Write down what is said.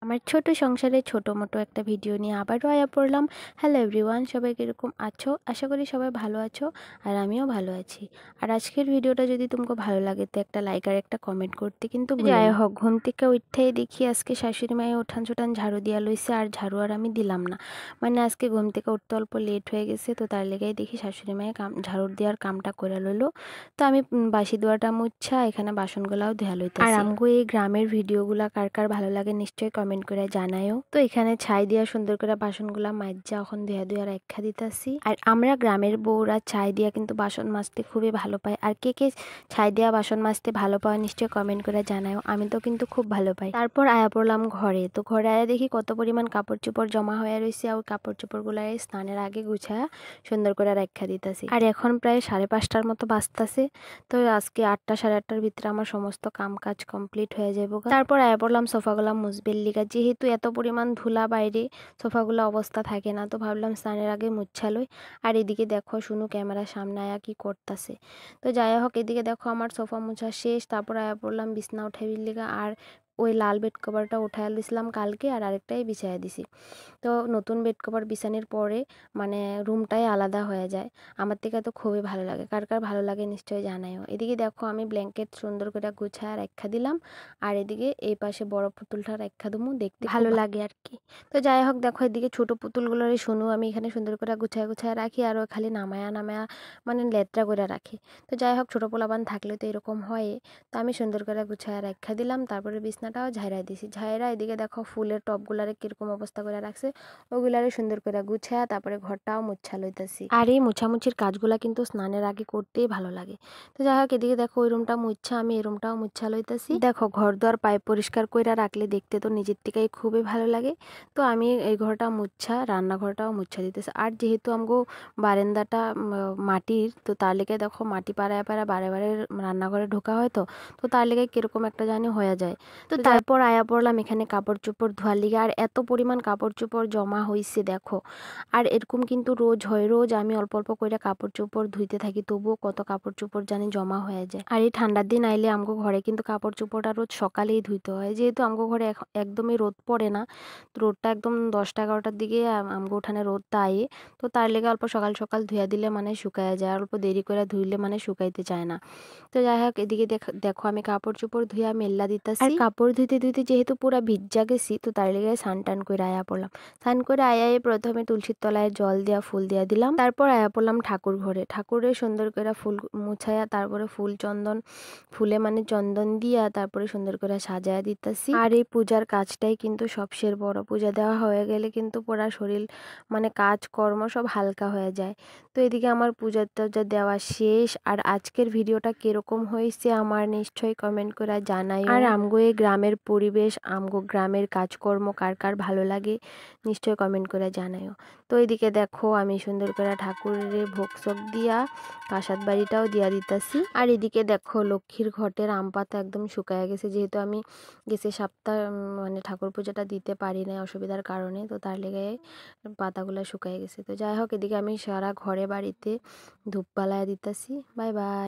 আমার ছোট সংসারে ছোট-মোটো একটা ভিডিও নিয়ে আবারও আয়া পড়লাম। হ্যালো এভরিওয়ান, সবাই কিরকম আছো? আশা করি সবাই ভালো আছো আর আমিও ভালো আছি। আর আজকের ভিডিওটা যদি তোমাকে ভালো লাগে তো একটা লাইক আর একটা কমেন্ট করতে কিন্তু ভুলো না। যাই হোক, ঘুম থেকে উঠতেই দেখি আজকে শাশুড়ি মায়ে উঠান ঝাড়ু দিয়া লইছে, আর ঝাড়ু আর আমি দিলাম না। মানে আজকে ঘুম থেকে উঠতে অল্প লেট হয়ে গেছে, তো তার লেগেই দেখি শাশুড়ি মায়ে ঝাড়ু দেওয়ার কামটা করে লইলো। তো আমি বাসি ধোয়াটা মুচ্ছা এখানে বাসনগুলাও ধুয়া লইতেছি। আর আমগো এই গ্রামের ভিডিওগুলা কার কার ভালো লাগে নিশ্চয়ই কমেন্ট করে জানায়ও। তো এখানে ছাই দিয়া সুন্দর করে বাসনগুলা মাজ্জা এখন ধুয়া রাখা দিতাছি। আর আমরা গ্রামের বউরা ছাই দিয়া কিন্তু বাসন মাজতে খুবই ভালো পাই। আর কে কে ছাই দিয়া বাসন মাজতে ভালো পাওয়া নিশ্চয়ই কমেন্ট করে জানায়ও। আমি তো কিন্তু খুব ভালো পাই। তারপর আয়া পড়লাম ঘরে। তো ঘরে আয়া দেখি কত পরিমাণ কাপড় চোপড় জমা হয়ে রয়েছে, আর কাপড় চোপড়গুলা স্নানের আগে গুছায়া সুন্দর করে রাখা দিতাছি। আর এখন প্রায় 5:30টার মতো বাজতাছে। তো আজকে 8টা 8:30টার ভিতরে আমার সমস্ত কাম কাজ কমপ্লিট হয়ে যাবো। তারপর আয়া পড়লাম সোফাগুলা মুছবের লিগা, যেহেতু এত পরিমাণ ধুলা বাইরে সোফাগুলা অবস্থা থাকে না, তো ভাবলাম স্নানের আগে মুছালই। আর এদিকে দেখো শুনু ক্যামেরার সামনে আয়া কি করতেছে। তো যাই হোক, এদিকে দেখো আমার সোফা মুছা শেষ। তারপর আয়া পড়লাম বিছনা উঠাইবির লিগা, আর ওই লাল বেড কভারটা উঠাই দিয়েছিলাম কালকে, আর আরেকটাই বিছাইয়া দিছি। তো নতুন বেড কভার বিছানোর পরে মানে রুমটাই আলাদা হয়ে যায়। আমার থেকে তো খুবই ভালো লাগে। কার কার ভালো লাগে নিশ্চয়ই জানাইও। এদিকে দেখো আমি ব্ল্যাঙ্কেট সুন্দর করে গুছায় রাখা দিলাম, আর এদিকে এই পাশে বড় পুতুলটা রাখা দিমু, দেখতে ভালো লাগে আর কি। তো যাই হোক, দেখো এদিকে ছোট পুতুলগুলোর শুনু আমি এখানে সুন্দর করে গুছায় রাখি, আর ও খালি নামায়া মানে লেত্রা করে রাখি। তো যাই হোক, ছোট পোলাপান থাকলে তো এরকম হয়। তো আমি সুন্দর করে গুছায় রাখা দিলাম, তারপরে বিছনাটাও ঝাইরা দিছি। ঝাইরা এদিকে দেখো ফুলের টবগুলারে কিরকম অবস্থা করে রাখছে, ওগুলারে সুন্দর করে গুছায়া তারপরে ঘরটাও মুছা লইতাছি। আর এই মুছামুছির কাজগুলা কিন্তু স্নানের আগে করতেই ভালো লাগে। তো যাই হোক, এদিকে দেখো ওই রুমটা মুছা আমি এই রুমটাও মুছা লইতাছি। দেখো ঘর দোয়ার পাইপ পরিষ্কার কইরা রাখলে দেখতে তো নিজের থেকেই খুবই ভালো লাগে। তো আমি এই ঘরটা মুছা রান্নাঘরটাও মুছা দিতেছি। আর যেহেতু আমগো বারান্দাটা মাটির, তো তার লেগে দেখো মাটি পাড়ায় বারে বারে রান্নাঘরে ঢোকা হয়। তো তো তার লেগে কিরকম একটা জানি হয়ে যায়। তো তারপর আয়া পড়লাম এখানে কাপড় চোপড় ধোয়ার লিগে। আর এত পরিমাণ কাপড় চোপড় জমা হইছে দেখো। আর এরকম কিন্তু রোজ হয়, রোজ আমি অল্প অল্প করে কাপড় চোপড় ধুইতে থাকি, তবুও কত কাপড় চোপড় জানি জমা হয়ে যায়। আর এই ঠান্ডার দিন আইলে আমগো ঘরে কিন্তু কাপড় চোপড়টা রোজ সকালেই ধুইতে হয়, যেহেতু আমগো ঘরে একদমই রোদ পড়ে না। তো রোদটা একদম 10টা 11টার দিকে আমগো উঠানে রোদটা আয়ে। তো তার লেগে অল্প সকাল সকাল ধুয়া দিলে মানে শুকায় যায়, অল্প দেরি করে ধুইলে মানে শুকাইতে চায় না। তো যাই হোক, এদিকে দেখো আমি কাপড় চোপড় ধুইয়া মেল্লা দিতাছি। আর কাপড় ধুইতে ধুইতে যেহেতু পুরা ভিজা গেছি, তো তার লেগে স্নান টান করে আয়া পড়লাম। স্নান করে আয়াই প্রথমে তুলসীর তলায় জল দিয়া ফুল দিয়া দিলাম। তারপর আয়া পড়লাম ঠাকুর ঘরে। ঠাকুরে সুন্দর করে ফুল মুছাইয়া তারপরে ফুলে মানে চন্দন দিয়া তারপরে সুন্দর করে সাজায়া দিতাছি। আর এই পূজার কাজটাই কিন্তু সবচেয়ে বড়। পূজা দেওয়া হয়ে গেলে কিন্তু পুরা শরীর মানে কাজ কর্ম সব হালকা হয়ে যায়। তো এদিকে আমার পূজা টুজা দেওয়া শেষ। আর আজকের ভিডিওটা কিরকম হয়েছে আমার নিশ্চয়ই কমেন্ট করে জানাই। আর আমগো এই গ্রামের পরিবেশ, আমগো গ্রামের কাজকর্ম কার কার ভালো লাগে নিশ্চয়ই কমেন্ট করে জানাইও। তো এদিকে দেখো আমি সুন্দর করে ঠাকুরের ভোগ সোগ দিয়া প্রসাদ বাড়িটাও দিয়া দিতাছি। আর এদিকে দেখো লক্ষ্মীর ঘটের আম পাতা একদম শুকায় গেছে, যেহেতু আমি গেছে সপ্তাহ মানে ঠাকুর পূজাটা দিতে পারি না অসুবিধার কারণে, তো তার লেগে পাতাগুলো শুকায় গেছে। তো যাই হোক, এদিকে আমি সারা ঘরে বাড়িতে ধূপ জ্বালায়া দিতাছি। Bye bye.